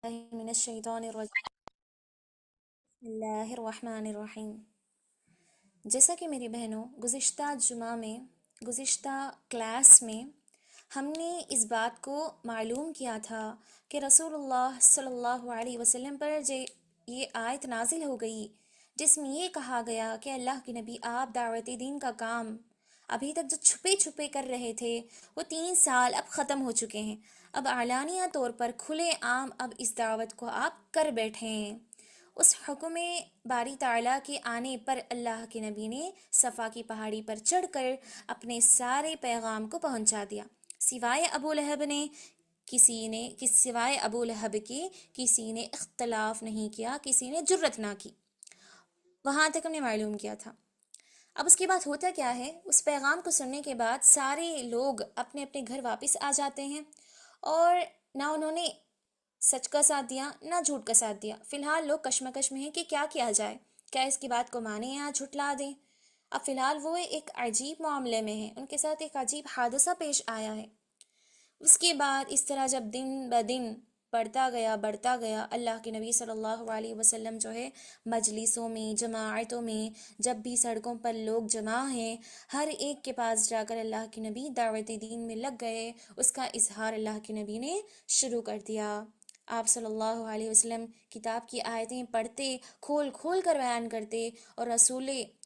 من الشیطان الرجیم بسم اللہ الرحمن الرحیم۔ جیسا کہ میری بہنوں گزشتہ کلاس میں ہم نے اس بات کو معلوم کیا تھا کہ رسول اللہ صلی اللہ علیہ وسلم پر یہ آیت نازل ہو گئی جس میں یہ کہا گیا کہ اللہ کے نبی آپ دعوت دین کا کام ابھی تک جو چھپے چھپے کر رہے تھے وہ 3 سال اب ختم ہو چکے ہیں، اب اعلانیہ طور پر کھلے عام اب اس دعوت کو آپ کر بیٹھے ہیں۔ اس حکم باری تعالیٰ کے آنے پر اللہ کے نبی نے صفا کی پہاڑی پر چڑھ کر اپنے سارے پیغام کو پہنچا دیا، سوائے ابو لہب کے کسی نے اختلاف نہیں کیا، کسی نے جرت نہ کی۔ وہاں تک ہم نے معلوم کیا تھا۔ اب اس کے بعد ہوتا کیا ہے، اس پیغام کو سننے کے بعد سارے لوگ اپنے اپنے گھر واپس آ جاتے ہیں، اور نہ انہوں نے سچ کا ساتھ دیا نہ جھوٹ کا ساتھ دیا۔ فی الحال لوگ کشمکش میں ہیں کہ کیا کیا جائے، کیا اس کی بات کو مانیں یا جھٹلا دیں۔ اب فی الحال وہ ایک عجیب معاملے میں ہیں، ان کے ساتھ ایک عجیب حادثہ پیش آیا ہے۔ اس کے بعد اس طرح جب دن بدن بڑھتا گیا، اللہ کے نبی صلی اللہ علیہ وسلم جو ہے مجلسوں میں، جماعتوں میں، جب بھی سڑکوں پر لوگ جمع ہیں، ہر ایک کے پاس جا کر اللہ کے نبی دعوت دین میں لگ گئے، اس کا اظہار اللہ کے نبی نے شروع کر دیا۔ آپ صلی اللہ علیہ وسلم کتاب کی آیتیں پڑھتے، کھول کھول کر بیان کرتے، اور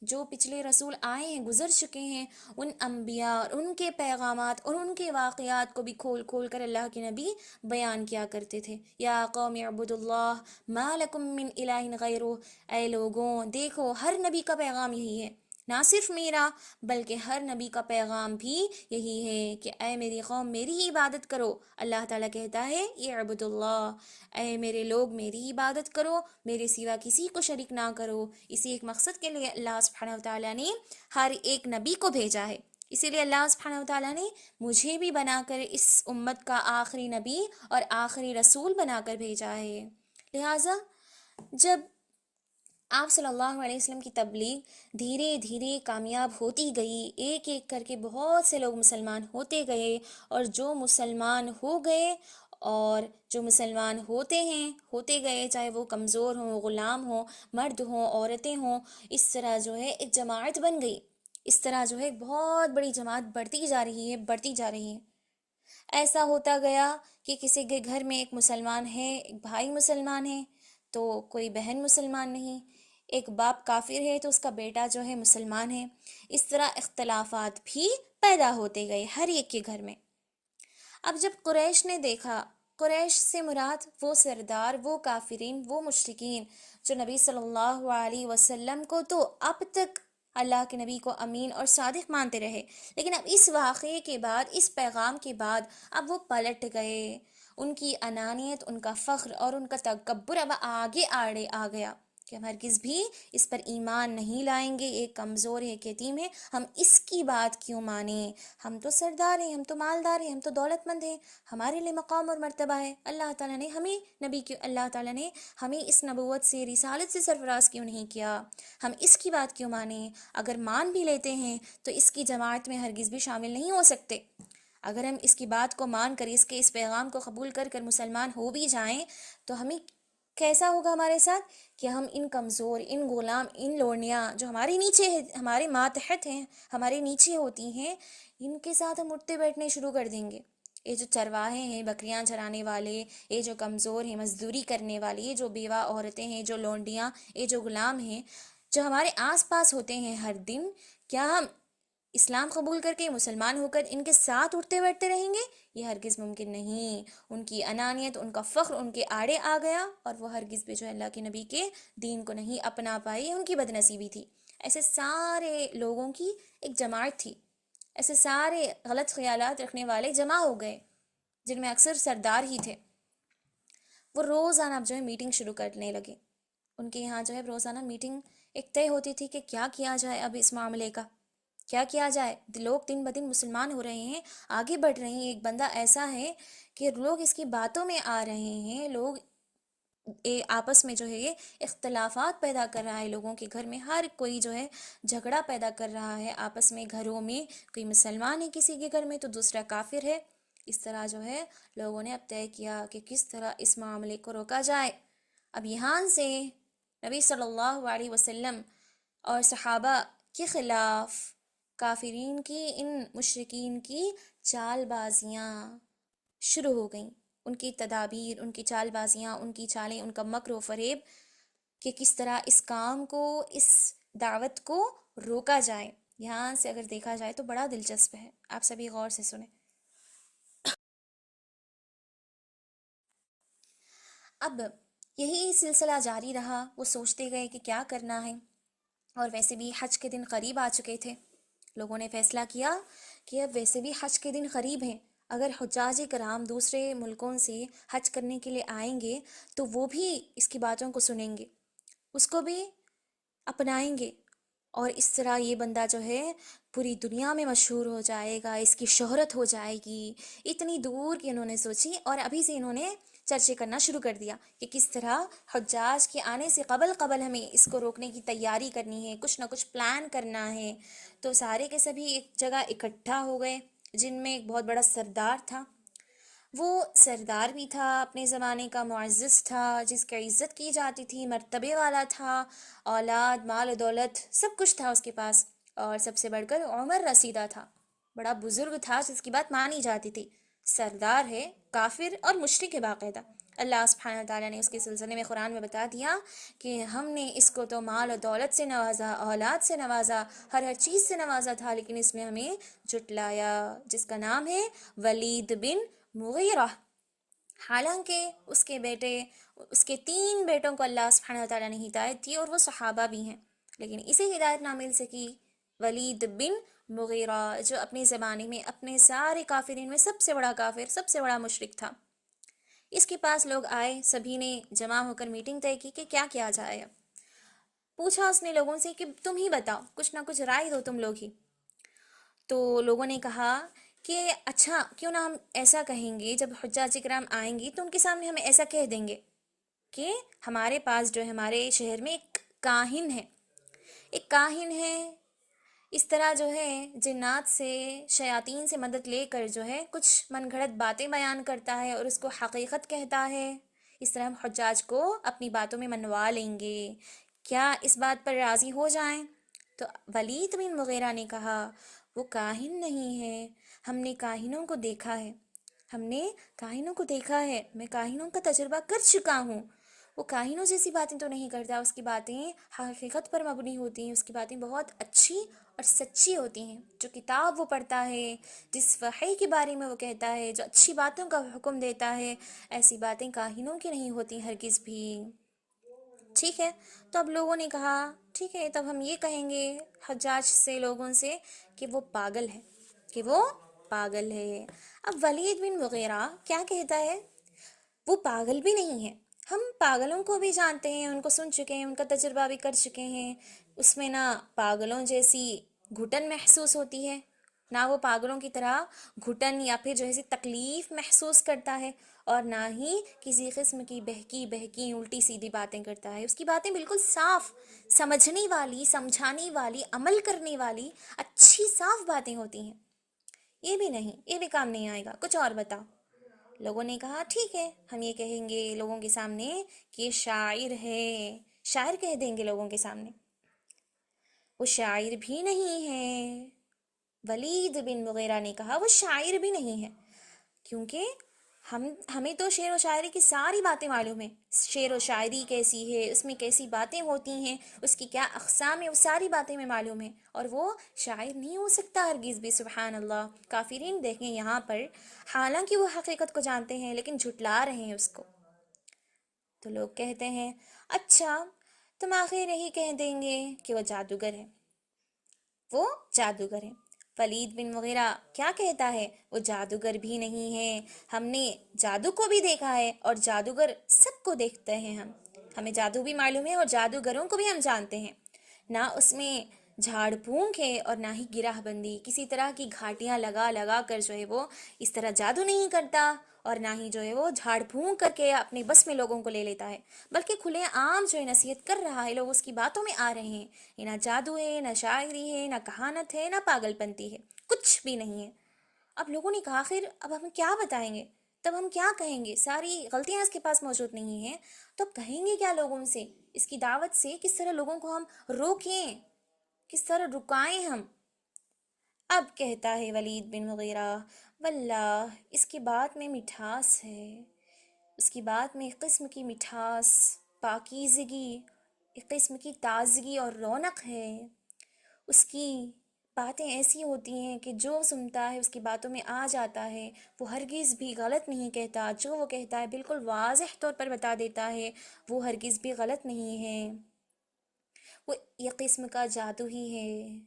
جو پچھلے رسول آئے ہیں، گزر چکے ہیں، ان انبیاء اور ان کے پیغامات اور ان کے واقعات کو بھی کھول کھول کر اللہ کے نبی بیان کیا کرتے تھے۔ یا قوم اعبدوا اللہ ما لکم من الہ غیرہ، اے لوگوں دیکھو، ہر نبی کا پیغام یہی ہے، نہ صرف میرا بلکہ ہر نبی کا پیغام بھی یہی ہے کہ اے میری قوم میری ہی عبادت کرو۔ اللہ تعالیٰ کہتا ہے اعبدوا اللہ، اے میرے لوگ میری عبادت کرو، میرے سوا کسی کو شریک نہ کرو۔ اسی ایک مقصد کے لیے اللہ سبحانہ وتعالیٰ نے ہر ایک نبی کو بھیجا ہے، اسی لیے اللہ سبحانہ وتعالیٰ نے مجھے بھی بنا کر اس امت کا آخری نبی اور آخری رسول بنا کر بھیجا ہے۔ لہٰذا جب آپ صلی اللہ علیہ وسلم کی تبلیغ دھیرے دھیرے کامیاب ہوتی گئی، ایک ایک کر کے بہت سے لوگ مسلمان ہوتے گئے، اور جو مسلمان ہو گئے اور جو مسلمان ہوتے گئے، چاہے وہ کمزور ہوں، غلام ہوں، مرد ہوں، عورتیں ہوں، اس طرح جو ہے ایک جماعت بن گئی، اس طرح جو ہے ایک بہت بڑی جماعت بڑھتی جا رہی ہے۔ ایسا ہوتا گیا کہ کسی کے گھر میں ایک مسلمان ہے، ایک بھائی مسلمان ہے تو کوئی بہن مسلمان نہیں، ایک باپ کافر ہے تو اس کا بیٹا جو ہے مسلمان ہے۔ اس طرح اختلافات بھی پیدا ہوتے گئے ہر ایک کے گھر میں۔ اب جب قریش نے دیکھا، قریش سے مراد وہ سردار، وہ کافرین، وہ مشرکین جو نبی صلی اللہ علیہ وسلم کو تو اب تک اللہ کے نبی کو امین اور صادق مانتے رہے، لیکن اب اس واقعے کے بعد، اس پیغام کے بعد اب وہ پلٹ گئے، ان کی انانیت، ان کا فخر اور ان کا تکبر اب آگے آڑے آ گیا کہ ہم ہرگز بھی اس پر ایمان نہیں لائیں گے، ایک کمزور ہے، ایک یتیم ہے، ہم اس کی بات کیوں مانیں؟ ہم تو سردار ہیں، ہم تو مالدار ہیں، ہم تو دولت مند ہیں، ہمارے لیے مقام اور مرتبہ ہے، اللہ تعالیٰ نے ہمیں اس نبوت سے، رسالت سے سرفراز کیوں نہیں کیا؟ ہم اس کی بات کیوں مانیں؟ اگر مان بھی لیتے ہیں تو اس کی جماعت میں ہرگز بھی شامل نہیں ہو سکتے۔ اگر ہم اس کی بات کو مان کر، اس پیغام کو قبول کر کر مسلمان ہو بھی جائیں تو ہمیں کیسا ہوگا ہمارے ساتھ کہ ہم ان کمزور، ان غلام، ان لوڑیاں جو ہمارے نیچے ہیں، ہمارے ماتحت ہیں، ہمارے نیچے ہوتی ہیں، ان کے ساتھ ہم اٹھتے بیٹھنے شروع کر دیں گے۔ یہ جو چرواہے ہیں، بکریاں چرانے والے، یہ جو کمزور ہیں، مزدوری کرنے والے، یہ جو بیوہ عورتیں ہیں، جو لونڈیاں، یہ جو غلام ہیں، جو ہمارے آس پاس ہوتے ہیں ہر دن، کیا ہم اسلام قبول کر کے، مسلمان ہو کر ان کے ساتھ اٹھتے بیٹھتے رہیں گے؟ یہ ہرگز ممکن نہیں۔ ان کی انانیت، ان کا فخر ان کے آڑے آ گیا، اور وہ ہرگز بھی جو اللہ کے نبی کے دین کو نہیں اپنا پائی، ان کی بد نصیبی تھی۔ ایسے سارے لوگوں کی ایک جماعت تھی، ایسے سارے غلط خیالات رکھنے والے جمع ہو گئے، جن میں اکثر سردار ہی تھے۔ وہ روزانہ اب جو ہے میٹنگ شروع کرنے لگے، ان کے یہاں جو ہے روزانہ میٹنگ ایک طے ہوتی تھی کہ کیا کیا جائے، اب اس معاملے کا کیا کیا جائے۔ لوگ دن بدن مسلمان ہو رہے ہیں، آگے بڑھ رہے ہیں، ایک بندہ ایسا ہے کہ لوگ اس کی باتوں میں آ رہے ہیں، لوگ آپس میں جو ہے یہ اختلافات پیدا کر رہا ہے، لوگوں کے گھر میں ہر کوئی جو ہے جھگڑا پیدا کر رہا ہے آپس میں، گھروں میں کوئی مسلمان ہے کسی کے گھر میں تو دوسرا کافر ہے، اس طرح جو ہے لوگوں نے اب طے کیا کہ کس طرح اس معاملے کو روکا جائے۔ اب یہاں سے نبی صلی اللہ علیہ وسلم اور صحابہ کے خلاف کافرین کی، ان مشرکین کی چال بازیاں شروع ہو گئیں، ان کی تدابیر، ان کی چال بازیاں، ان کی چالیں، ان کا مکر و فریب کہ کس طرح اس کام کو، اس دعوت کو روکا جائے۔ یہاں سے اگر دیکھا جائے تو بڑا دلچسپ ہے، آپ سبھی غور سے سنیں۔ اب یہی سلسلہ جاری رہا، وہ سوچتے گئے کہ کیا کرنا ہے، اور ویسے بھی حج کے دن قریب آ چکے تھے۔ لوگوں نے فیصلہ کیا کہ اب ویسے بھی حج کے دن قریب ہیں، اگر حجاج کرام دوسرے ملکوں سے حج کرنے کے لیے آئیں گے تو وہ بھی اس کی باتوں کو سنیں گے، اس کو بھی اپنائیں گے، اور اس طرح یہ بندہ جو ہے پوری دنیا میں مشہور ہو جائے گا، اس کی شہرت ہو جائے گی۔ اتنی دور کی انہوں نے سوچی، اور ابھی سے انہوں نے چرچے کرنا شروع کر دیا کہ کس طرح حجاج کے آنے سے قبل ہمیں اس کو روکنے کی تیاری کرنی ہے، کچھ نہ کچھ پلان کرنا ہے۔ تو سارے کے سبھی ایک جگہ اکٹھا ہو گئے، جن میں ایک بہت بڑا سردار تھا۔ وہ سردار بھی تھا، اپنے زمانے کا معزز تھا، جس کی عزت کی جاتی تھی، مرتبے والا تھا، اولاد، مال و دولت سب کچھ تھا اس کے پاس، اور سب سے بڑھ کر عمر رسیدہ تھا، بڑا بزرگ تھا جس کی بات مانی جاتی تھی۔ سردار ہے، کافر اور مشرک ہے باقاعدہ۔ اللہ سبحانہ وتعالیٰ نے اس کے سلسلے میں قرآن میں بتا دیا کہ ہم نے اس کو تو مال و دولت سے نوازا، اولاد سے نوازا، ہر چیز سے نوازا تھا، لیکن اس نے ہمیں جھٹلایا، جس کا نام ہے ولید بن مغیرہ۔ حالانکہ اس کے بیٹے، اس کے 3 بیٹوں کو اللہ سبحانہ وتعالیٰ نے ہدایت دی، اور وہ صحابہ بھی ہیں، لیکن اسے ہدایت نہ مل سکی۔ ولید بن مغیرہ جو اپنے زمانے میں اپنے سارے کافرین میں سب سے بڑا کافر، سب سے بڑا مشرک تھا۔ اس کے پاس لوگ آئے، سبھی نے جمع ہو کر میٹنگ طے کی کہ کیا کیا جائے۔ پوچھا اس نے لوگوں سے کہ تم ہی بتاؤ، کچھ نہ کچھ رائے دو تم لوگ ہی۔ تو لوگوں نے کہا کہ اچھا کیوں نہ ہم ایسا کہیں گے، جب حجاج کرام آئیں گی تو ان کے سامنے ہم ایسا کہہ دیں گے کہ ہمارے پاس جو ہے ہمارے شہر میں ایک کاہن ہے، ایک کاہن ہے، اس طرح جو ہے جنات سے، شیاطین سے مدد لے کر جو ہے کچھ من گھڑت باتیں بیان کرتا ہے اور اس کو حقیقت کہتا ہے، اس طرح ہم حجاج کو اپنی باتوں میں منوا لیں گے، کیا اس بات پر راضی ہو جائیں؟ تو ولید بن مغیرہ نے کہا وہ کاہن نہیں ہے، ہم نے کاہنوں کو دیکھا ہے، ہم نے کاہنوں کو دیکھا ہے، میں کاہنوں کا تجربہ کر چکا ہوں، وہ کاہنوں جیسی باتیں تو نہیں کرتا، اس کی باتیں حقیقت پر مبنی ہوتی ہیں، اس کی باتیں بہت اچھی اور سچی ہوتی ہیں، جو کتاب وہ پڑھتا ہے، جس وحی کے بارے میں وہ کہتا ہے، جو اچھی باتوں کا حکم دیتا ہے، ایسی باتیں کاہنوں کی نہیں ہوتی ہرگز بھی۔ ٹھیک ہے، تو اب لوگوں نے کہا ٹھیک ہے، تب ہم یہ کہیں گے حجاج سے، لوگوں سے، کہ وہ پاگل ہے، کہ وہ پاگل ہے۔ اب ولید بن مغیرہ کیا کہتا ہے؟ وہ پاگل بھی نہیں ہے، ہم پاگلوں کو بھی جانتے ہیں، ان کو سن چکے ہیں، ان کا تجربہ بھی کر چکے ہیں، اس میں نہ پاگلوں جیسی گھٹن محسوس ہوتی ہے، نہ وہ پاگلوں کی طرح گھٹن یا پھر جو ہے تکلیف محسوس کرتا ہے، اور نہ ہی کسی قسم کی بہکی بہکی الٹی سیدھی باتیں کرتا ہے، اس کی باتیں بالکل صاف، سمجھنے والی، سمجھانے والی، عمل کرنے والی اچھی صاف باتیں ہوتی ہیں۔ یہ بھی نہیں، یہ بھی کام نہیں آئے گا، کچھ اور بتاؤ۔ لوگوں نے کہا ٹھیک ہے، ہم یہ کہیں گے لوگوں کے سامنے کہ یہ شاعر ہے، شاعر کہہ دیں گے لوگوں کے سامنے۔ وہ شاعر بھی نہیں ہے، ولید بن مغیرہ نے کہا وہ شاعر بھی نہیں ہے، کیونکہ ہمیں تو شعر و شاعری کی ساری باتیں معلوم ہیں، شعر و شاعری کیسی ہے، اس میں کیسی باتیں ہوتی ہیں، اس کی کیا اقسام ہے، وہ ساری باتیں ہمیں معلوم ہیں، اور وہ شاعر نہیں ہو سکتا ہرگز بھی، سبحان اللہ۔ کافرین دیکھیں یہاں پر، حالانکہ وہ حقیقت کو جانتے ہیں لیکن جھٹلا رہے ہیں اس کو۔ تو لوگ کہتے ہیں اچھا تم آخر یہی کہہ دیں گے کہ وہ جادوگر ہے، وہ جادوگر ہے۔ ولید بن مغیرہ کیا کہتا ہے؟ وہ جادوگر بھی نہیں ہے، ہم نے جادو کو بھی دیکھا ہے، اور جادوگر سب کو دیکھتے ہیں، ہمیں جادو بھی معلوم ہے اور جادوگروں کو بھی ہم جانتے ہیں، نہ اس میں جھاڑ پھونک ہے اور نہ ہی گرہ بندی، کسی طرح کی گھاٹیاں لگا لگا کر جو ہے وہ اس طرح جادو نہیں کرتا، اور نہ ہی جو ہے وہ جھاڑ پھونک کر کے اپنے بس میں لوگوں کو لے لیتا ہے، بلکہ کھلے عام جو ہے نصیحت کر رہا ہے، لوگ اس کی باتوں میں آ رہے ہیں۔ یہ نہ جادو ہے، نہ شاعری ہے، نہ کہانت ہے، نہ پاگل پنتی ہے، کچھ بھی نہیں ہے۔ اب لوگوں نے کہا آخر اب ہم کیا بتائیں گے، تب ہم کیا کہیں گے، ساری غلطیاں اس کے پاس موجود نہیں ہیں، تو اب کہیں گے کیا لوگوں سے، اس کی دعوت سے کس طرح لوگوں کو ہم روکیں، کس طرح رکائیں ہم۔ اب کہتا ہے ولید بن مغیرہ، واللہ اس کی بات میں مٹھاس ہے، اس کی بات میں ایک قسم کی مٹھاس، پاکیزگی، ایک قسم کی تازگی اور رونق ہے، اس کی باتیں ایسی ہوتی ہیں کہ جو سنتا ہے اس کی باتوں میں آ جاتا ہے، وہ ہرگز بھی غلط نہیں کہتا، جو وہ کہتا ہے بالکل واضح طور پر بتا دیتا ہے، وہ ہرگز بھی غلط نہیں ہے، وہ ایک قسم کا جادو ہی ہے،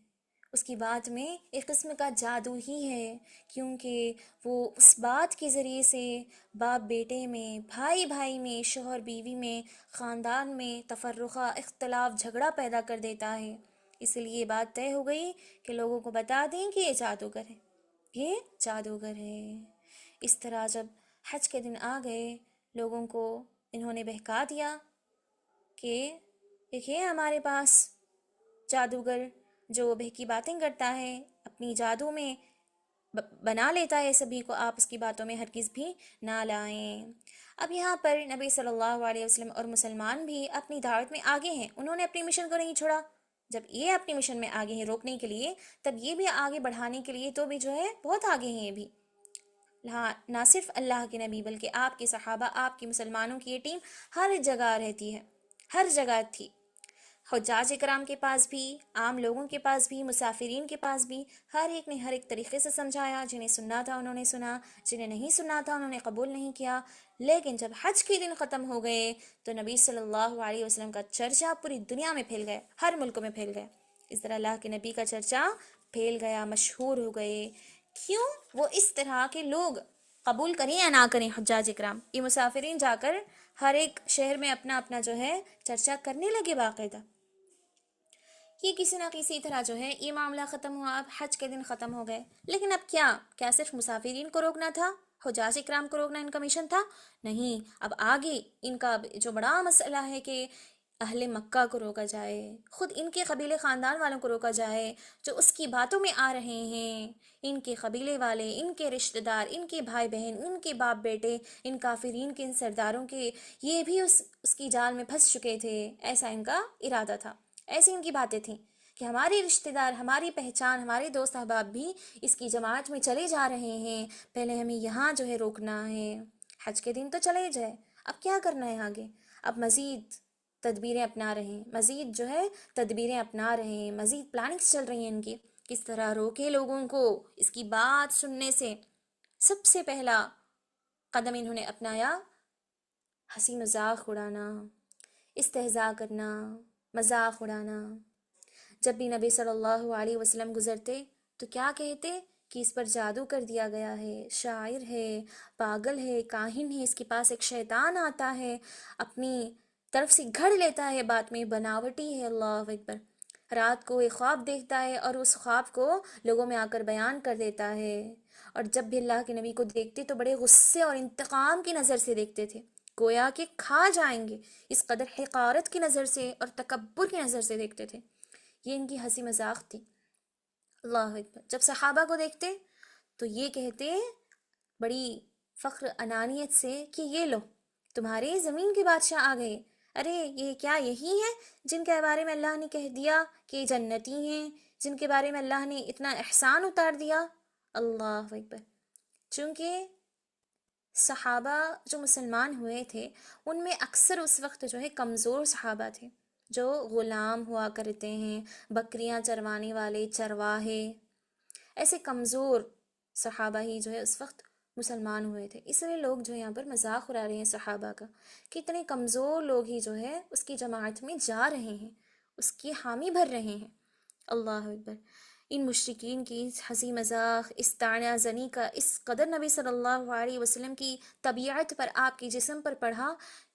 اس کی بات میں ایک قسم کا جادو ہی ہے، کیونکہ وہ اس بات کے ذریعے سے باپ بیٹے میں، بھائی بھائی میں، شوہر بیوی میں، خاندان میں تفرقہ، اختلاف، جھگڑا پیدا کر دیتا ہے۔ اس لیے یہ بات طے ہو گئی کہ لوگوں کو بتا دیں کہ یہ جادوگر ہے، یہ جادوگر ہے۔ اس طرح جب حج کے دن آ گئے، لوگوں کو انہوں نے بہکا دیا کہ ایک ہے ہمارے پاس جادوگر جو بہکی باتیں کرتا ہے، اپنی جادو میں بنا لیتا ہے سبھی کو، آپ اس کی باتوں میں ہرگز بھی نہ لائیں۔ اب یہاں پر نبی صلی اللہ علیہ وسلم اور مسلمان بھی اپنی دعوت میں آگے ہیں، انہوں نے اپنی مشن کو نہیں چھوڑا۔ جب یہ اپنی مشن میں آگے ہیں روکنے کے لیے، تب یہ بھی آگے بڑھانے کے لیے تو بھی جو ہے بہت آگے ہیں یہ بھی۔ ہاں، نہ صرف اللہ کے نبی بلکہ آپ کے صحابہ، آپ کی مسلمانوں کی یہ ٹیم ہر جگہ رہتی ہے، ہر جگہ تھی، حجاج اکرام کے پاس بھی، عام لوگوں کے پاس بھی، مسافرین کے پاس بھی، ہر ایک نے ہر ایک طریقے سے سمجھایا، جنہیں سننا تھا انہوں نے سنا، جنہیں نہیں سننا تھا انہوں نے قبول نہیں کیا۔ لیکن جب حج کے دن ختم ہو گئے تو نبی صلی اللہ علیہ وسلم کا چرچا پوری دنیا میں پھیل گیا، ہر ملک میں پھیل گیا، اس طرح اللہ کے نبی کا چرچا پھیل گیا، مشہور ہو گئے۔ کیوں؟ وہ اس طرح کے لوگ قبول کریں یا نہ کریں حجاج اکرام، یہ مسافرین جا کر ہر ایک شہر میں اپنا اپنا جو ہے چرچا کرنے لگے باقاعدہ۔ یہ کسی نہ کسی طرح جو ہے یہ معاملہ ختم ہوا، اب حج کے دن ختم ہو گئے، لیکن اب کیا صرف مسافرین کو روکنا تھا، حجاج اکرام کو روکنا ان کا مشن تھا؟ نہیں، اب آگے ان کا جو بڑا مسئلہ ہے کہ اہل مکہ کو روکا جائے، خود ان کے قبیلے خاندان والوں کو روکا جائے، جو اس کی باتوں میں آ رہے ہیں، ان کے قبیلے والے، ان کے رشتہ دار، ان کے بھائی بہن، ان کے باپ بیٹے، ان کافرین کے، ان سرداروں کے، یہ بھی اس کی جال میں پھنس چکے تھے، ایسا ان کا ارادہ تھا، ایسی ان کی باتیں تھیں کہ ہماری رشتہ دار، ہماری پہچان، ہمارے دوست احباب بھی اس کی جماعت میں چلے جا رہے ہیں، پہلے ہمیں یہاں جو ہے روکنا ہے، حج کے دن تو چلے جائے، اب کیا کرنا ہے آگے؟ اب مزید تدبیریں اپنا رہے ہیں، مزید جو ہے تدبیریں اپنا رہے ہیں، مزید پلاننگز چل رہی ہیں ان کی، کس طرح روکے لوگوں کو اس کی بات سننے سے۔ سب سے پہلا قدم انہوں نے اپنایا ہنسی مذاق اڑانا، استہزاء کرنا، مذاق اڑانا۔ جب بھی نبی صلی اللہ علیہ وسلم گزرتے تو کیا کہتے کہ اس پر جادو کر دیا گیا ہے، شاعر ہے، پاگل ہے، کاہن ہے، اس کے پاس ایک شیطان آتا ہے، اپنی طرف سے گھڑ لیتا ہے، بات میں بناوٹی ہے، اللہ اکبر، رات کو ایک خواب دیکھتا ہے اور اس خواب کو لوگوں میں آ کر بیان کر دیتا ہے، اور جب بھی اللہ کے نبی کو دیکھتے تو بڑے غصے اور انتقام کی نظر سے دیکھتے تھے، گویا کہ کھا جائیں گے، اس قدر حقارت کی نظر سے اور تکبر کی نظر سے دیکھتے تھے۔ یہ ان کی ہنسی مذاق تھی، اللہ اکبر۔ جب صحابہ کو دیکھتے تو یہ کہتے بڑی فخر انانیت سے کہ یہ لو، تمہارے زمین کے بادشاہ آ گئے، ارے یہ کیا یہی ہے جن کے بارے میں اللہ نے کہہ دیا کہ یہ جنتی ہیں، جن کے بارے میں اللہ نے اتنا احسان اتار دیا، اللہ اکبر۔ چونکہ صحابہ جو مسلمان ہوئے تھے ان میں اکثر اس وقت جو ہے کمزور صحابہ تھے، جو غلام ہوا کرتے ہیں، بکریاں چروانے والے چرواہے، ایسے کمزور صحابہ ہی جو ہے اس وقت مسلمان ہوئے تھے، اس لیے لوگ جو یہاں پر مذاق اڑا رہے ہیں صحابہ کا کہ اتنے کمزور لوگ ہی جو ہے اس کی جماعت میں جا رہے ہیں، اس کی حامی بھر رہے ہیں، اللہ اکبر۔ ان مشرکین کی ہنسی مذاق، اس طعنہ زنی کا اس قدر نبی صلی اللہ علیہ وسلم کی طبیعت پر، آپ کے جسم پر پڑھا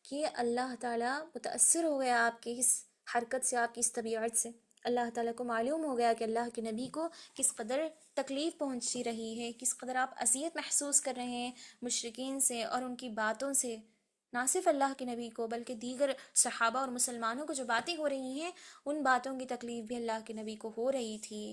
کہ اللہ تعالیٰ متاثر ہو گیا آپ کی اس حرکت سے، آپ کی اس طبیعت سے، اللہ تعالیٰ کو معلوم ہو گیا کہ اللہ کے نبی کو کس قدر تکلیف پہنچی رہی ہے، کس قدر آپ اذیت محسوس کر رہے ہیں مشرکین سے اور ان کی باتوں سے، نہ صرف اللہ کے نبی کو بلکہ دیگر صحابہ اور مسلمانوں کو جو باتیں ہو رہی ہیں ان باتوں کی تکلیف بھی اللہ کے نبی کو ہو رہی تھی۔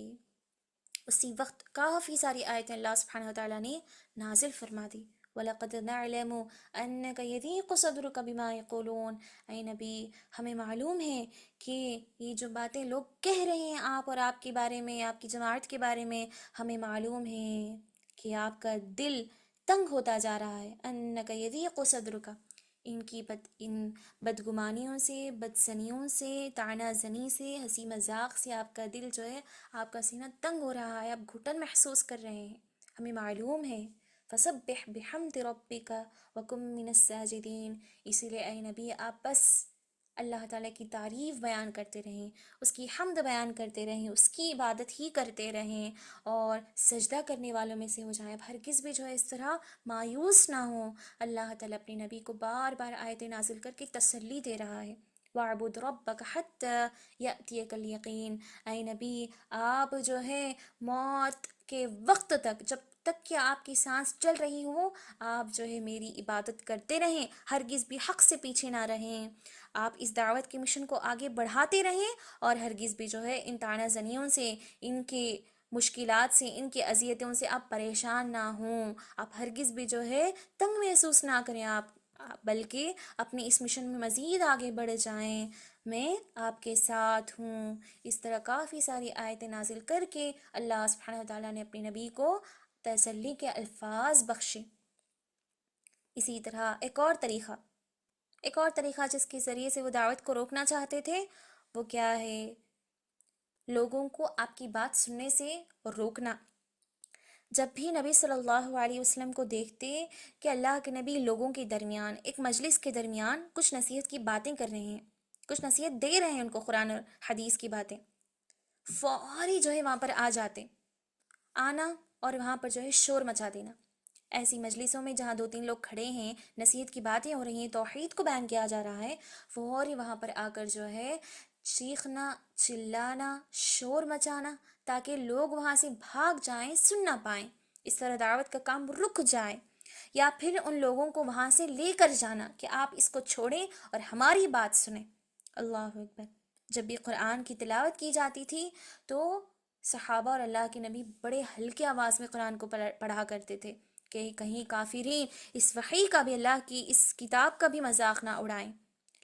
اسی وقت کافی ساری آیتیں اللہ سبحانہ وتعالیٰ نے نازل فرما دی. وَلَقَدْ نَعْلَمُ أَنَّكَ يَضِيقُ صَدْرُكَ بِمَا يَقُولُونَ. اے نبی ہمیں معلوم ہے کہ یہ جو باتیں لوگ کہہ رہے ہیں آپ اور آپ کے بارے میں، آپ کی جماعت کے بارے میں، ہمیں معلوم ہے کہ آپ کا دل تنگ ہوتا جا رہا ہے. أَنَّكَ يَضِيقُ صَدْرُكَ، ان بدگمانیوں سے، بدسنیوں سے، طعنہ زنی سے، ہنسی مذاق سے آپ کا دل جو ہے، آپ کا سینہ تنگ ہو رہا ہے، آپ گھٹن محسوس کر رہے ہیں، ہمیں معلوم ہے. فَسَبِّحْ بِحَمْدِ رَبِّكَ وَكُن مِّنَ السَّاجِدِينَ. اسی لیے اے نبی آپ بس اللہ تعالیٰ کی تعریف بیان کرتے رہیں، اس کی حمد بیان کرتے رہیں، اس کی عبادت ہی کرتے رہیں اور سجدہ کرنے والوں میں سے ہو جائیں. اب ہرگز بھی جو ہے اس طرح مایوس نہ ہوں. اللہ تعالیٰ اپنے نبی کو بار بار آیتیں نازل کر کے تسلی دے رہا ہے. وَاعْبُدْ رَبَّكَ حَتَّى يَأْتِيَكَ الْيَقِينُ. اے نبی آپ جو ہے موت کے وقت تک، جب تک کہ آپ کی سانس چل رہی ہو، آپ جو ہے میری عبادت کرتے رہیں، ہرگز بھی حق سے پیچھے نہ رہیں. آپ اس دعوت کے مشن کو آگے بڑھاتے رہیں اور ہرگز بھی جو ہے ان طعنہ زنیوں سے، ان کے مشکلات سے، ان کی اذیتوں سے آپ پریشان نہ ہوں. آپ ہرگز بھی جو ہے تنگ محسوس نہ کریں، آپ بلکہ اپنے اس مشن میں مزید آگے بڑھ جائیں. میں آپ کے ساتھ ہوں. اس طرح کافی ساری آیتیں نازل کر کے اللہ سبحانہ وتعالیٰ نے اپنے نبی کو تسلی کے الفاظ بخشے. اسی طرح ایک اور طریقہ جس کے ذریعے سے وہ دعوت کو روکنا چاہتے تھے، وہ کیا ہے؟ لوگوں کو آپ کی بات سننے سے روکنا. جب بھی نبی صلی اللہ علیہ وسلم کو دیکھتے کہ اللہ کے نبی لوگوں کے درمیان، ایک مجلس کے درمیان کچھ نصیحت کی باتیں کر رہے ہیں، کچھ نصیحت دے رہے ہیں ان کو قرآن اور حدیث کی باتیں، فوری جو ہے وہاں پر آ جاتے، آنا اور وہاں پر جو ہے شور مچا دینا. ایسی مجلسوں میں جہاں 2-3 لوگ کھڑے ہیں، نصیحت کی باتیں ہو رہی ہیں، توحید کو بیان کیا جا رہا ہے، فوری وہاں پر آ کر جو ہے چیخنا، چلانا، شور مچانا، تاکہ لوگ وہاں سے بھاگ جائیں، سن نہ پائیں، اس طرح دعوت کا کام رک جائے. یا پھر ان لوگوں کو وہاں سے لے کر جانا کہ آپ اس کو چھوڑیں اور ہماری بات سنیں. اللہ اکبر. جب بھی قرآن کی تلاوت کی جاتی تھی تو صحابہ اور اللہ کے نبی بڑے ہلکے آواز میں قرآن کو پڑھا کرتے تھے کہ کہیں کافرین اس وحی کا بھی، اللہ کی اس کتاب کا بھی مذاق نہ اڑائیں.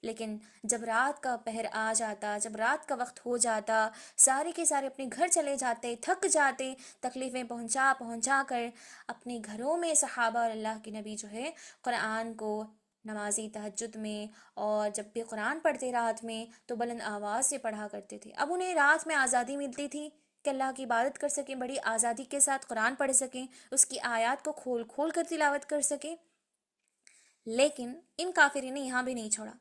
لیکن جب رات کا پہر آ جاتا، جب رات کا وقت ہو جاتا، سارے کے سارے اپنے گھر چلے جاتے، تھک جاتے، تکلیفیں پہنچا کر اپنے گھروں میں صحابہ اور اللہ کے نبی جو ہے قرآن کو نمازی تہجد میں اور جب بھی قرآن پڑھتے رات میں تو بلند آواز سے پڑھا کرتے تھے. اب انہیں رات میں آزادی ملتی تھی کہ اللہ کی عبادت کر سکیں، بڑی آزادی کے ساتھ قرآن پڑھ سکیں، اس کی آیات کو کھول کھول کر تلاوت کر سکیں. لیکن ان کافرین نے یہاں بھی نہیں چھوڑا.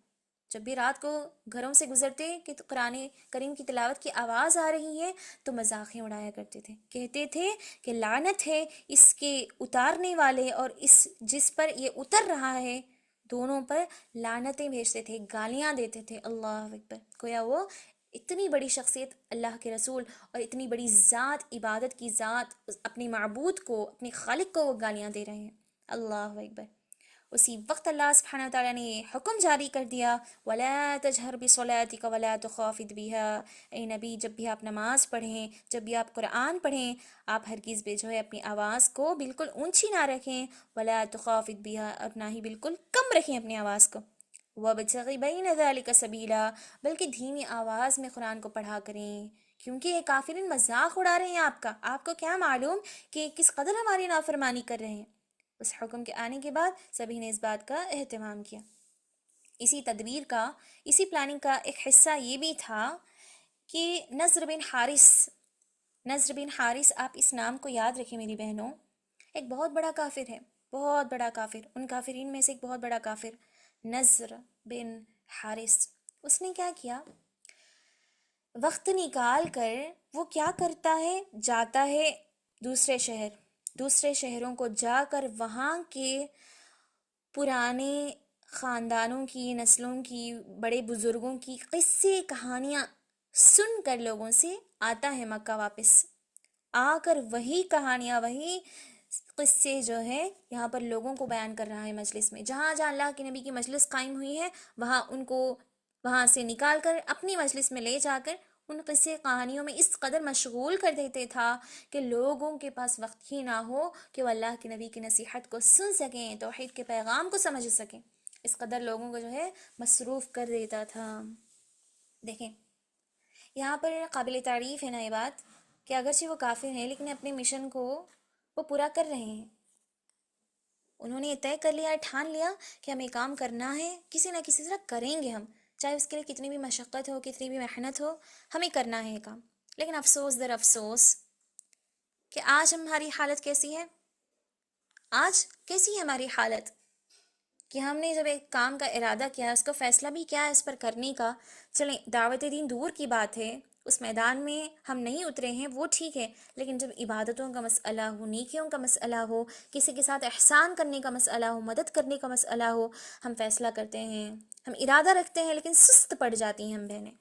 جب بھی رات کو گھروں سے گزرتے کہ قرآن کریم کی تلاوت کی آواز آ رہی ہے تو مذاقیں اڑایا کرتے تھے، کہتے تھے کہ لعنت ہے اس کے اتارنے والے اور اس جس پر یہ اتر رہا ہے، دونوں پر لعنتیں بھیجتے تھے، گالیاں دیتے تھے. اللہ اکبر. گویا وہ اتنی بڑی شخصیت اللہ کے رسول اور اتنی بڑی ذات، عبادت کی ذات، اپنے معبود کو، اپنے خالق کو وہ گالیاں دے رہے ہیں. اللہ اکبر. اسی وقت اللہ سبحانہ وتعالیٰ نے حکم جاری کر دیا وَلَا تَجْهَرْ بِصَلَاتِكَ وَلَا تُخَافِتْ بِهَا. اے نبی جب بھی آپ نماز پڑھیں، جب بھی آپ قرآن پڑھیں، آپ ہرگز بھی جو ہے اپنی آواز کو بالکل اونچی نہ رکھیں، وَلَا تُخَافِتْ بِهَا، اور نہ ہی بالکل کم رکھیں اپنی آواز کو. وَابْتَغِ بَيْنَ ذَلِكَ سَبِيلًا، بلکہ دھیمی آواز میں قرآن کو پڑھا کریں، کیونکہ یہ کافرین مذاق اڑا رہے ہیں آپ کو کیا معلوم کہ کس قدر ہماری نافرمانی کر رہے ہیں. اس حکم کے آنے کے بعد سبھی نے اس بات کا اہتمام کیا. اسی تدبیر کا، اسی پلاننگ کا ایک حصہ یہ بھی تھا کہ نضر بن حارث، آپ اس نام کو یاد رکھیں میری بہنوں، ایک بہت بڑا کافر ہے، بہت بڑا کافر، ان کافرین میں سے ایک بہت بڑا کافر نضر بن حارث. اس نے کیا کیا؟ وقت نکال کر وہ کیا کرتا ہے، جاتا ہے دوسرے شہروں کو جا کر وہاں کے پرانے خاندانوں کی، نسلوں کی، بڑے بزرگوں کی قصے کہانیاں سن کر لوگوں سے آتا ہے مکہ واپس. آ کر وہی کہانیاں، وہی قصے جو ہے یہاں پر لوگوں کو بیان کر رہا ہے مجلس میں. جہاں جہاں اللہ کے نبی کی مجلس قائم ہوئی ہے وہاں ان کو وہاں سے نکال کر اپنی مجلس میں لے جا کر ان قصے کہانیوں میں اس قدر مشغول کر دیتے تھا کہ لوگوں کے پاس وقت ہی نہ ہو کہ وہ اللہ کے نبی کی نصیحت کو سن سکیں، توحید کے پیغام کو سمجھ سکیں، اس قدر لوگوں کو جو ہے مصروف کر دیتا تھا۔ دیکھیں یہاں پر قابل تعریف ہے نا یہ بات کہ اگرچہ وہ کافر ہیں لیکن اپنے مشن کو وہ پورا کر رہے ہیں۔ انہوں نے یہ طے کر لیا، ٹھان لیا کہ ہمیں کام کرنا ہے، کسی نہ کسی طرح کریں گے ہم، چاہے اس کے لیے کتنی بھی مشقت ہو، کتنی بھی محنت ہو، ہمیں کرنا ہے یہ کام۔ لیکن افسوس در افسوس کہ آج ہماری حالت کیسی ہے، آج کیسی ہے ہماری حالت کہ ہم نے جب ایک کام کا ارادہ کیا، اس کا فیصلہ بھی کیا ہے اس پر کرنے کا، چلیں دعوت دین دور کی بات ہے، اس میدان میں ہم نہیں اترے ہیں وہ ٹھیک ہے، لیکن جب عبادتوں کا مسئلہ ہو، نیکیوں کا مسئلہ ہو، کسی کے ساتھ احسان کرنے کا مسئلہ ہو، مدد کرنے کا مسئلہ ہو، ہم فیصلہ کرتے ہیں، ہم ارادہ رکھتے ہیں لیکن سست پڑ جاتی ہیں ہم بہنیں،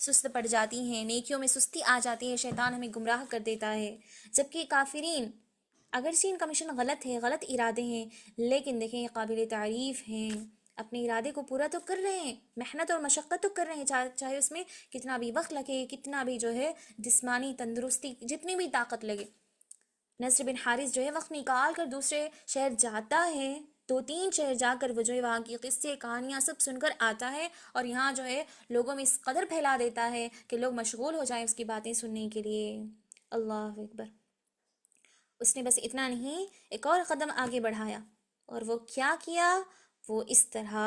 سست پڑ جاتی ہیں، نیکیوں میں سستی آ جاتی ہے، شیطان ہمیں گمراہ کر دیتا ہے۔ جبکہ کافرین اگرچہ ان کا مشن غلط ہے، غلط ارادے ہیں، لیکن دیکھیں یہ قابل تعریف ہیں، اپنے ارادے کو پورا تو کر رہے ہیں، محنت اور مشقت تو کر رہے ہیں، چاہے اس میں کتنا بھی وقت لگے، کتنا بھی جو ہے جسمانی تندرستی، جتنی بھی طاقت لگے۔ نصر بن حارث جو ہے وقت نکال کر دوسرے شہر جاتا ہے، 2-3 شہر جا کر وہ جو ہے وہاں کی قصے کہانیاں سب سن کر آتا ہے، اور یہاں جو ہے لوگوں میں اس قدر پھیلا دیتا ہے کہ لوگ مشغول ہو جائیں اس کی باتیں سننے کے لیے۔ اللہ اکبر۔ اس نے بس اتنا نہیں، ایک اور قدم آگے بڑھایا، اور وہ کیا کیا؟ وہ اس طرح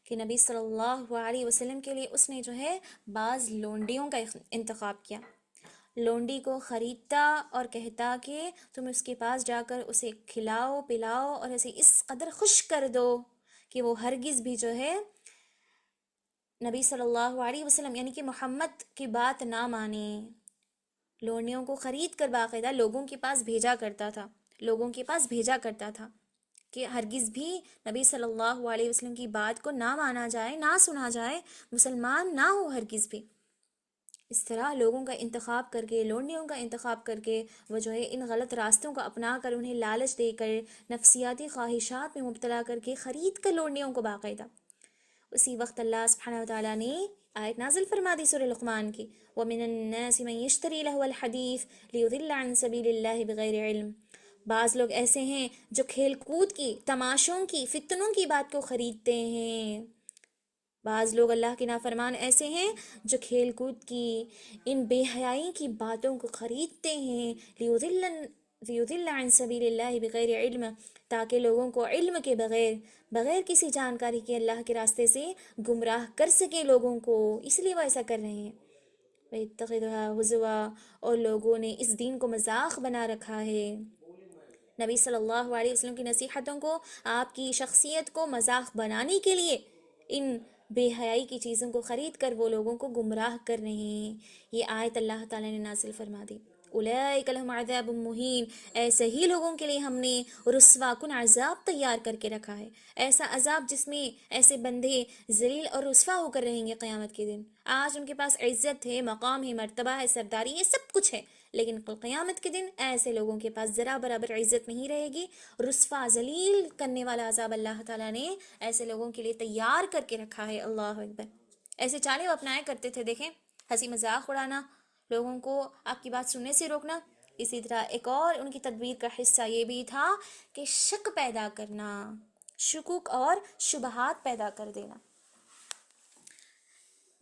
کہ نبی صلی اللہ علیہ وسلم کے لیے اس نے جو ہے بعض لونڈیوں کا انتخاب کیا، لونڈی کو خریدتا اور کہتا کہ تم اس کے پاس جا کر اسے کھلاؤ پلاؤ اور اسے اس قدر خوش کر دو کہ وہ ہرگز بھی جو ہے نبی صلی اللہ علیہ وسلم یعنی کہ محمد کی بات نہ مانے۔ لونڈیوں کو خرید کر باقاعدہ لوگوں کے پاس بھیجا کرتا تھا، لوگوں کے پاس بھیجا کرتا تھا کہ ہرگز بھی نبی صلی اللہ علیہ وسلم کی بات کو نہ مانا جائے، نہ سنا جائے، مسلمان نہ ہو ہرگز بھی۔ اس طرح لوگوں کا انتخاب کر کے، لونڈیوں کا انتخاب کر کے وہ جو ہے ان غلط راستوں کا اپنا کر، انہیں لالچ دے کر، نفسیاتی خواہشات میں مبتلا کر کے خرید کر لونڈیوں کو باقاعدہ۔ اسی وقت اللہ سبحانہ وتعالیٰ نے آیت نازل فرما دی سورہ لقمان کی، وَمِنَ النَّاسِ مَن يَشْتَرِي لَهْوَ الْحَدِيثِ لِيُضِلَّ عَن سَبِيلِ اللَّهِ بِغَيْرِ علم۔ بعض لوگ ایسے ہیں جو کھیل کود کی، تماشوں کی، فتنوں کی بات کو خریدتے ہیں۔ بعض لوگ اللہ کے نافرمان ایسے ہیں جو کھیل کود کی، ان بے حیائی کی باتوں کو خریدتے ہیں، لیضل عن سبیل اللہ بغیر علم، تاکہ لوگوں کو علم کے بغیر، بغیر کسی جانکاری کے اللہ کے راستے سے گمراہ کر سکیں لوگوں کو، اس لیے وہ ایسا کر رہے ہیں۔ وَيَتَّخِذُهَا هُزُوًا، اور لوگوں نے اس دین کو مذاق بنا رکھا ہے، نبی صلی اللہ علیہ وسلم کی نصیحتوں کو، آپ کی شخصیت کو مذاق بنانے کے لیے ان بے حیائی کی چیزوں کو خرید کر وہ لوگوں کو گمراہ کر رہے ہیں۔ یہ آیت اللہ تعالیٰ نے نازل فرما دی، اولئک لہم عذاب مہین، ایسے ہی لوگوں کے لیے ہم نے رسوا کن عذاب تیار کر کے رکھا ہے، ایسا عذاب جس میں ایسے بندے ذلیل اور رسوا ہو کر رہیں گے قیامت کے دن۔ آج ان کے پاس عزت ہے، مقام ہے، مرتبہ ہے، سرداری ہے، سب کچھ ہے، لیکن قیامت کے دن ایسے لوگوں کے پاس ذرا برابر عزت نہیں رہے گی، رسوا ذلیل کرنے والا عذاب اللہ تعالیٰ نے ایسے لوگوں کے لیے تیار کر کے رکھا ہے۔ اللہ اکبر۔ ایسے چالیں وہ اپنایا کرتے تھے، دیکھیں ہنسی مذاق اڑانا، لوگوں کو آپ کی بات سننے سے روکنا۔ اسی طرح ایک اور ان کی تدبیر کا حصہ یہ بھی تھا کہ شک پیدا کرنا، شکوک اور شبہات پیدا کر دینا۔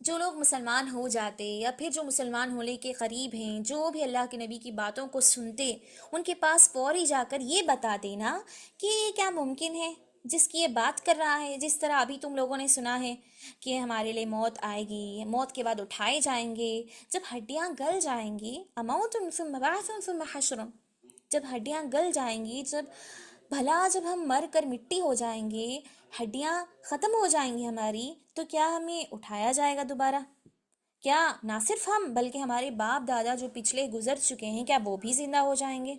جو لوگ مسلمان ہو جاتے یا پھر جو مسلمان ہونے کے قریب ہیں، جو بھی اللہ کے نبی کی باتوں کو سنتے، ان کے پاس فوری جا کر یہ بتا دینا کہ یہ کیا ممکن ہے، جس کی یہ بات کر رہا ہے، جس طرح ابھی تم لوگوں نے سنا ہے کہ ہمارے لیے موت آئے گی، موت کے بعد اٹھائے جائیں گے، جب ہڈیاں گل جائیں گی، اموت ثم بعث ثم حشر، جب ہڈیاں گل جائیں گی، بھلا جب ہم مر کر مٹی ہو جائیں گے، ہڈیاں ختم ہو جائیں گی ہماری، تو کیا ہمیں اٹھایا جائے گا دوبارہ؟ کیا نہ صرف ہم بلکہ ہمارے باپ دادا جو پچھلے گزر چکے ہیں، کیا وہ بھی زندہ ہو جائیں گے؟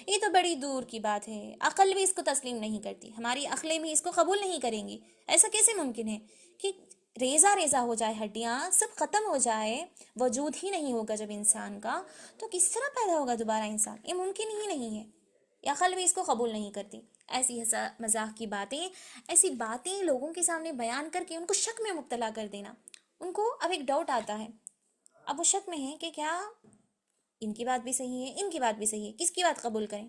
یہ تو بڑی دور کی بات ہے، عقل بھی اس کو تسلیم نہیں کرتی، ہماری عقلیں بھی اس کو قبول نہیں کریں گی۔ ایسا کیسے ممکن ہے کہ ریزہ ریزہ ہو جائے، ہڈیاں سب ختم ہو جائے، وجود ہی نہیں ہوگا جب انسان کا، تو کس طرح پیدا ہوگا دوبارہ انسان؟ یہ ممکن ہی نہیں ہے، عقل بھی اس کو قبول نہیں کرتی۔ ایسی مذاق کی باتیں، ایسی باتیں لوگوں کے سامنے بیان کر کے ان کو شک میں مبتلا کر دینا۔ ان کو اب ایک ڈاؤٹ آتا ہے، اب وہ شک میں ہیں کہ کیا ان کی بات بھی صحیح ہے، ان کی بات بھی صحیح ہے، کس کی بات قبول کریں؟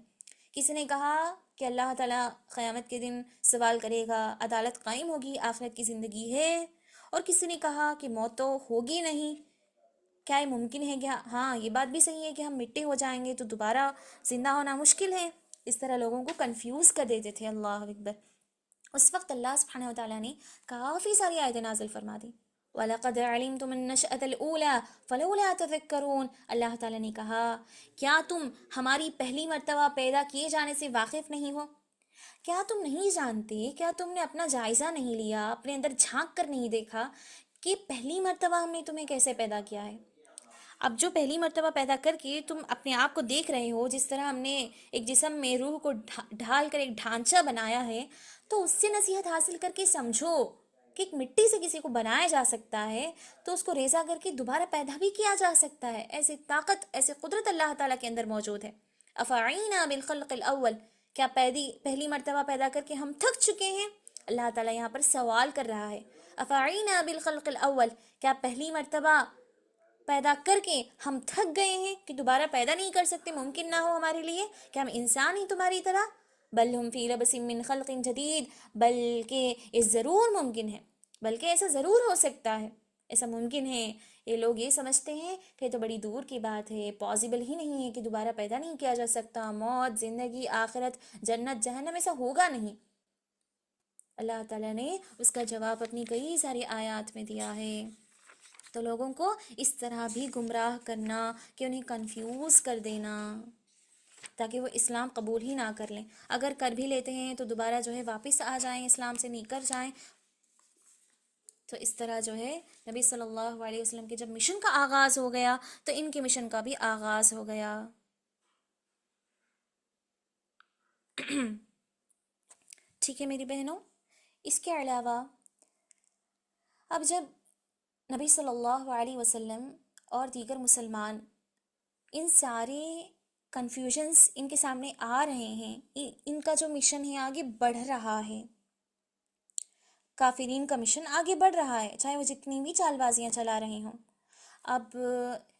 کسی نے کہا کہ اللہ تعالیٰ قیامت کے دن سوال کرے گا، عدالت قائم ہوگی، آخرت کی زندگی ہے، اور کسی نے کہا کہ موت تو ہوگی نہیں، کیا یہ ممکن ہے؟ کیا ہاں یہ بات بھی صحیح ہے کہ ہم مٹی ہو جائیں گے تو دوبارہ زندہ ہونا مشکل ہے؟ اس طرح لوگوں کو کنفیوز کر دیتے تھے۔ اللہ اکبر! اس وقت اللہ سبحانہ وتعالیٰ نے کافی ساری آیتیں نازل فرما دی۔ وَلَقَدْ عَلِمْتُمُ النَّشْأَةَ الْأُولَىٰ فَلَوْلَا تَذَكَّرُونَ، اللہ تعالیٰ نے کہا کیا تم ہماری پہلی مرتبہ پیدا کیے جانے سے واقف نہیں ہو؟ کیا تم نہیں جانتے؟ کیا تم نے اپنا جائزہ نہیں لیا، اپنے اندر جھانک کر نہیں دیکھا کہ پہلی مرتبہ ہم نے تمہیں کیسے پیدا کیا ہے؟ اب جو پہلی مرتبہ پیدا کر کے تم اپنے آپ کو دیکھ رہے ہو، جس طرح ہم نے ایک جسم میں روح کو ڈھال کر ایک ڈھانچہ بنایا ہے، تو اس سے نصیحت حاصل کر کے سمجھو کہ ایک مٹی سے کسی کو بنایا جا سکتا ہے، تو اس کو ریزہ کر کے دوبارہ پیدا بھی کیا جا سکتا ہے۔ ایسی طاقت، ایسی قدرت اللہ تعالیٰ کے اندر موجود ہے۔ افعینا بالخلق الاول، کیا پہلی مرتبہ پیدا کر کے ہم تھک چکے ہیں؟ اللہ تعالیٰ یہاں پر سوال کر رہا ہے، افعینا بالخلق الاول، کیا پہلی مرتبہ پیدا کر کے ہم تھک گئے ہیں کہ دوبارہ پیدا نہیں کر سکتے، ممکن نہ ہو ہمارے لیے؟ کہ ہم انسان ہی تمہاری طرح؟ بل ہم فی لبس من خلق جدید، بلکہ یہ ضرور ممکن ہے، بلکہ ایسا ضرور ہو سکتا ہے، ایسا ممکن ہے۔ یہ لوگ یہ سمجھتے ہیں کہ یہ تو بڑی دور کی بات ہے، پاسبل ہی نہیں ہے کہ دوبارہ پیدا نہیں کیا جا سکتا، موت، زندگی، آخرت، جنت، جہنم، ایسا ہوگا نہیں۔ اللہ تعالیٰ نے اس کا جواب اپنی کئی ساری آیات میں دیا ہے۔ تو لوگوں کو اس طرح بھی گمراہ کرنا کہ انہیں کنفیوز کر دینا تاکہ وہ اسلام قبول ہی نہ کر لیں، اگر کر بھی لیتے ہیں تو دوبارہ جو ہے واپس آ جائیں، اسلام سے نکل جائیں۔ تو اس طرح جو ہے نبی صلی اللہ علیہ وسلم کے جب مشن کا آغاز ہو گیا تو ان کے مشن کا بھی آغاز ہو گیا۔ ٹھیک ہے میری بہنوں، اس کے علاوہ اب جب نبی صلی اللہ علیہ وسلم اور دیگر مسلمان ان سارے کنفیوژنس ان کے سامنے آ رہے ہیں، ان کا جو مشن ہے آگے بڑھ رہا ہے، کافرین کا مشن آگے بڑھ رہا ہے، چاہے وہ جتنی بھی چال بازیاں چلا رہے ہوں۔ اب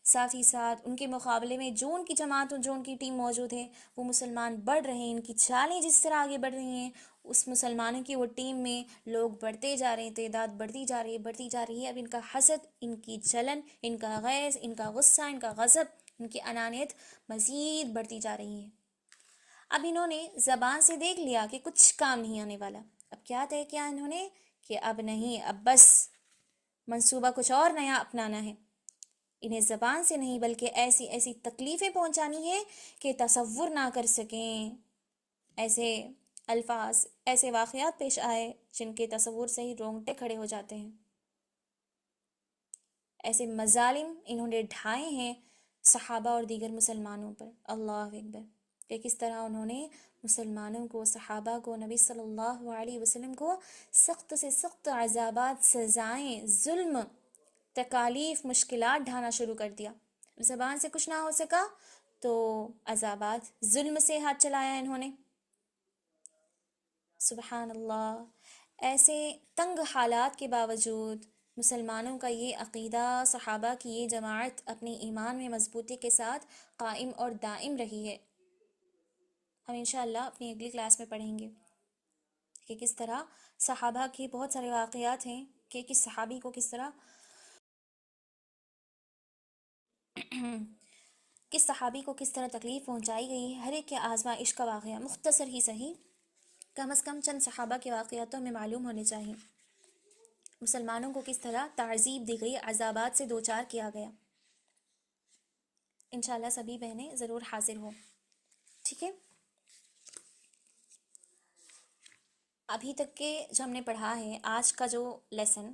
ساتھ ہی ساتھ ان کے مقابلے میں جو ان کی جماعت، جو ان کی ٹیم موجود ہے، وہ مسلمان بڑھ رہے ہیں، ان کی چالیں جس طرح آگے بڑھ رہی ہیں، اس مسلمانوں کی وہ ٹیم میں لوگ بڑھتے جا رہے ہیں، تعداد بڑھتی جا رہی ہے، بڑھتی جا رہی ہے۔ اب ان کا حسد، ان کی جلن، ان کا غیظ، ان کا غصہ، ان کا غضب، ان کی انانیت مزید بڑھتی جا رہی ہے۔ اب انہوں نے زبان سے دیکھ لیا کہ کچھ کام نہیں آنے والا، اب کیا طے کیا انہوں نے کہ اب نہیں، اب بس منصوبہ کچھ اور نیا اپنانا ہے۔ انہیں زبان سے نہیں بلکہ ایسی ایسی تکلیفیں پہنچانی ہے کہ تصور نہ کر سکیں، ایسے الفاظ، ایسے واقعات پیش آئے جن کے تصور سے ہی رونگٹے کھڑے ہو جاتے ہیں۔ ایسے مظالم انہوں نے ڈھائے ہیں صحابہ اور دیگر مسلمانوں پر۔ اللہ اکبر! کہ کس طرح انہوں نے مسلمانوں کو، صحابہ کو، نبی صلی اللہ علیہ وسلم کو سخت سے سخت عذابات، سزائیں، ظلم، تکالیف، مشکلات ڈھانا شروع کر دیا۔ زبان سے کچھ نہ ہو سکا تو عذابات، ظلم سے ہاتھ چلایا انہوں نے۔ سبحان اللہ! ایسے تنگ حالات کے باوجود مسلمانوں کا یہ عقیدہ، صحابہ کی یہ جماعت اپنی ایمان میں مضبوطی کے ساتھ قائم اور دائم رہی ہے۔ ہم انشاءاللہ اپنی اگلی کلاس میں پڑھیں گے کہ کس طرح صحابہ کے بہت سارے واقعات ہیں کہ کس صحابی کو کس طرح کس صحابی کو کس طرح تکلیف پہنچائی گئی، ہر ایک کے آزمائش کا واقعہ مختصر ہی صحیح، کم از کم چند صحابہ کے واقعاتوں میں معلوم ہونے چاہیے۔ مسلمانوں کو کس طرح تعذیب دی گئی، عذابات سے دوچار کیا گیا۔ انشاءاللہ سبھی بہنیں ضرور حاضر ہوں، ٹھیک ہے؟ ابھی تک کے جو ہم نے پڑھا ہے، آج کا جو لیسن،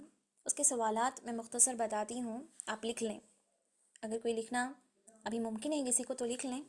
اس کے سوالات میں مختصر بتاتی ہوں، آپ لکھ لیں۔ اگر کوئی لکھنا ابھی ممکن ہے کسی کو تو لکھ لیں۔